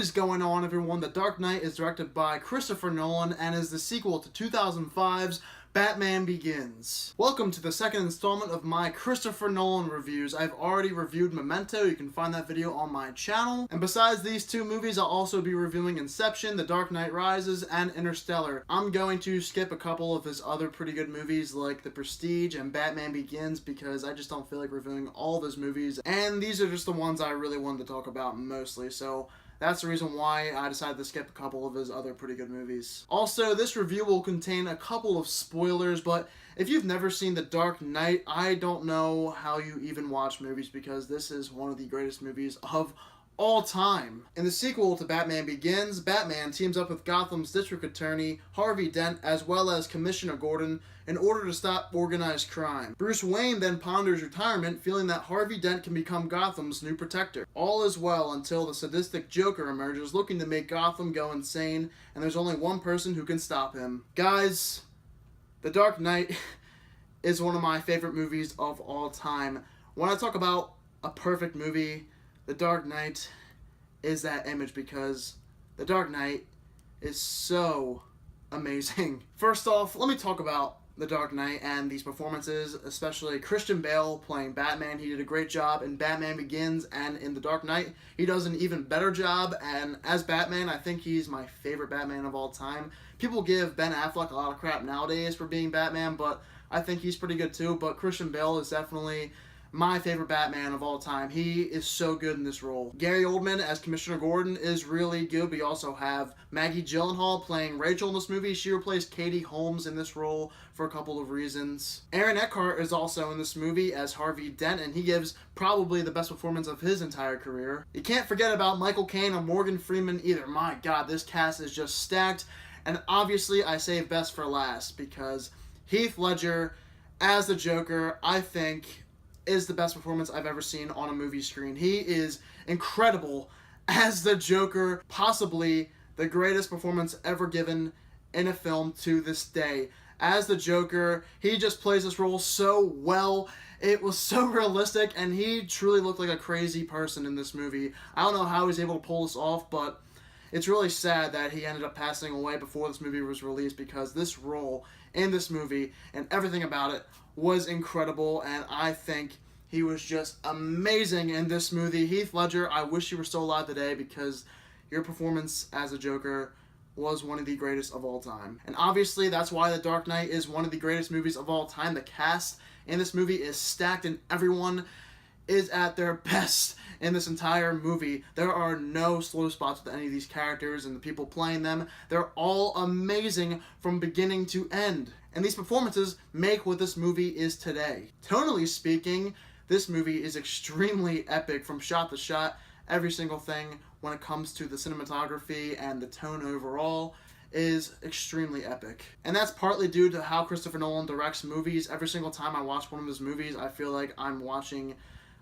is going on, everyone? The Dark Knight is directed by Christopher Nolan and is the sequel to 2005's Batman Begins. Welcome to the second installment of my Christopher Nolan reviews. I've already reviewed Memento. You can find that video on my channel. And besides these two movies, I'll also be reviewing Inception, The Dark Knight Rises, and Interstellar. I'm going to skip a couple of his other pretty good movies like The Prestige and Batman Begins because I just don't feel like reviewing all those movies. And these are just the ones I really wanted to talk about mostly. So that's the reason why I decided to skip a couple of his other pretty good movies. Also, this review will contain a couple of spoilers, but if you've never seen The Dark Knight, I don't know how you even watch movies because this is one of the greatest movies of all time. In the sequel to Batman Begins, Batman teams up with Gotham's district attorney, Harvey Dent, as well as Commissioner Gordon, in order to stop organized crime. Bruce Wayne then ponders retirement, feeling that Harvey Dent can become Gotham's new protector. All is well until the sadistic Joker emerges, looking to make Gotham go insane, and there's only one person who can stop him. Guys, The Dark Knight is one of my favorite movies of all time. When I talk about a perfect movie, The Dark Knight is that image because The Dark Knight is so amazing. First off, let me talk about The Dark Knight and these performances, especially Christian Bale playing Batman. He did a great job in Batman Begins, and in The Dark Knight, he does an even better job. And as Batman, I think he's my favorite Batman of all time. People give Ben Affleck a lot of crap nowadays for being Batman, but I think he's pretty good too. But Christian Bale is definitely my favorite Batman of all time. He is so good in this role. Gary Oldman as Commissioner Gordon is really good. We also have Maggie Gyllenhaal playing Rachel in this movie. She replaced Katie Holmes in this role for a couple of reasons. Aaron Eckhart is also in this movie as Harvey Dent, and he gives probably the best performance of his entire career. You can't forget about Michael Caine or Morgan Freeman either. My God, this cast is just stacked. And obviously, I save best for last because Heath Ledger as the Joker, I think, is the best performance I've ever seen on a movie screen. He is incredible as the Joker, possibly the greatest performance ever given in a film to this day. As the Joker, he just plays this role so well. It was so realistic, and he truly looked like a crazy person in this movie. I don't know how he was able to pull this off, but it's really sad that he ended up passing away before this movie was released because this role in this movie and everything about it was incredible, and I think he was just amazing in this movie. Heath Ledger, I wish you were still alive today because your performance as a Joker was one of the greatest of all time. And obviously, that's why The Dark Knight is one of the greatest movies of all time. The cast in this movie is stacked, and everyone is at their best in this entire movie. There are no slow spots with any of these characters and the people playing them. They're all amazing from beginning to end. And these performances make what this movie is today. Tonally speaking, this movie is extremely epic from shot to shot. Every single thing when it comes to the cinematography and the tone overall is extremely epic. And that's partly due to how Christopher Nolan directs movies. Every single time I watch one of his movies, I feel like I'm watching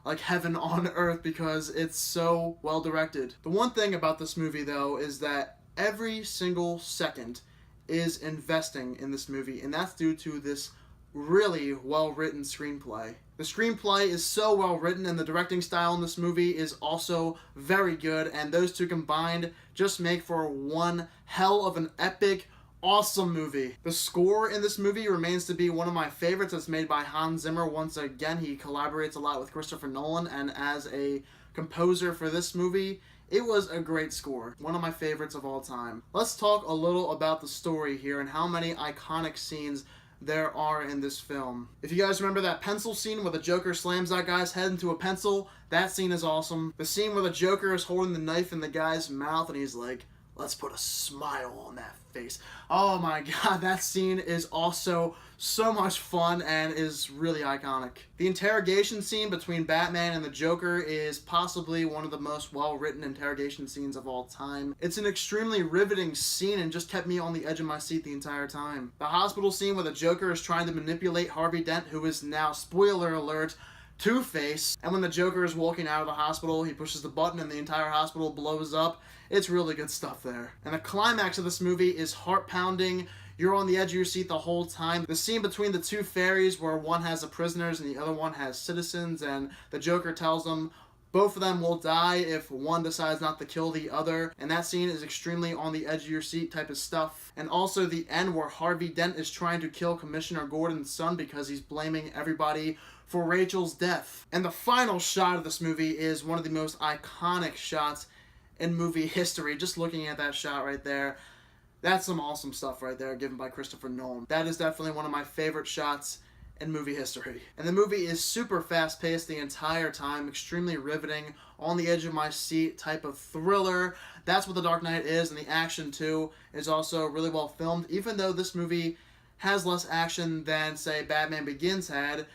like heaven on earth because it's so well directed. The one thing about this movie though is that every single second is investing in this movie, and that's due to this really well-written screenplay. The screenplay is so well written, and the directing style in this movie is also very good, and those two combined just make for one hell of an epic, awesome movie. The score in this movie remains to be one of my favorites. It's made by Hans Zimmer. Once again, he collaborates a lot with Christopher Nolan, and as a composer for this movie, it was a great score. One of my favorites of all time. Let's talk a little about the story here and how many iconic scenes there are in this film. If you guys remember that pencil scene where the Joker slams that guy's head into a pencil, that scene is awesome. The scene where the Joker is holding the knife in the guy's mouth and he's like, let's put a smile on that face. Oh my God, that scene is also so much fun and is really iconic. The interrogation scene between Batman and the Joker is possibly one of the most well-written interrogation scenes of all time. It's an extremely riveting scene and just kept me on the edge of my seat the entire time. The hospital scene where the Joker is trying to manipulate Harvey Dent, who is now, spoiler alert, Two-Face, and when the Joker is walking out of the hospital, he pushes the button and the entire hospital blows up. It's really good stuff there. And the climax of this movie is heart-pounding. You're on the edge of your seat the whole time. The scene between the two ferries where one has the prisoners and the other one has citizens, and the Joker tells them Both of them will die if one decides not to kill the other, and that scene is extremely on the edge of your seat type of stuff. And also the end where Harvey Dent is trying to kill Commissioner Gordon's son because he's blaming everybody for Rachel's death. And the final shot of this movie is one of the most iconic shots in movie history. Just looking at that shot right there, that's some awesome stuff right there given by Christopher Nolan. That is definitely one of my favorite shots in movie history. And the movie is super fast-paced the entire time, extremely riveting, on the edge of my seat type of thriller. That's what The Dark Knight is, and the action too is also really well filmed. Even though this movie has less action than, say, Batman Begins had,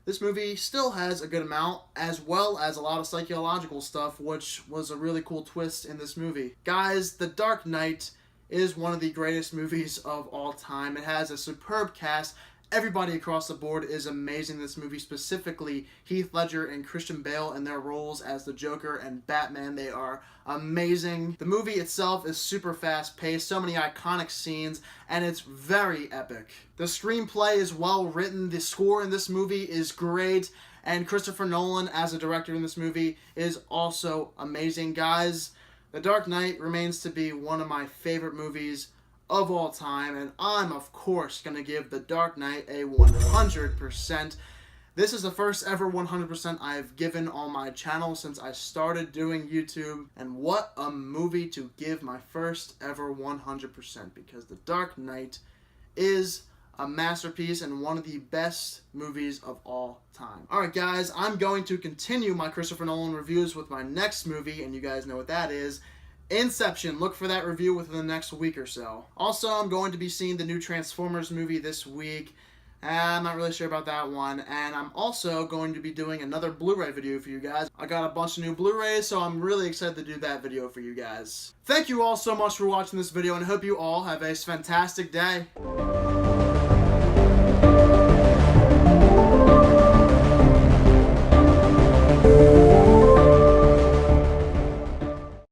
this movie still has a good amount, as well as a lot of psychological stuff, which was a really cool twist in this movie. Guys, The Dark Knight is one of the greatest movies of all time. It has a superb cast. Everybody across the board is amazing in this movie, specifically Heath Ledger and Christian Bale in their roles as the Joker and Batman. They are amazing. The movie itself is super fast-paced, so many iconic scenes, and it's very epic. The screenplay is well written, the score in this movie is great, and Christopher Nolan as a director in this movie is also amazing. Guys, The Dark Knight remains to be one of my favorite movies of all time, and I'm of course going to give The Dark Knight a 100%. This is the first ever 100% I've given on my channel since I started doing YouTube, and what a movie to give my first ever 100%, because The Dark Knight is a masterpiece and one of the best movies of all time. Alright guys, I'm going to continue my Christopher Nolan reviews with my next movie, and you guys know what that is. Inception. Look for that review within the next week or so. Also, I'm going to be seeing the new Transformers movie this week. I'm not really sure about that one. And I'm also going to be doing another Blu-ray video for you guys. I got a bunch of new Blu-rays, so I'm really excited to do that video for you guys. Thank you all so much for watching this video, and I hope you all have a fantastic day.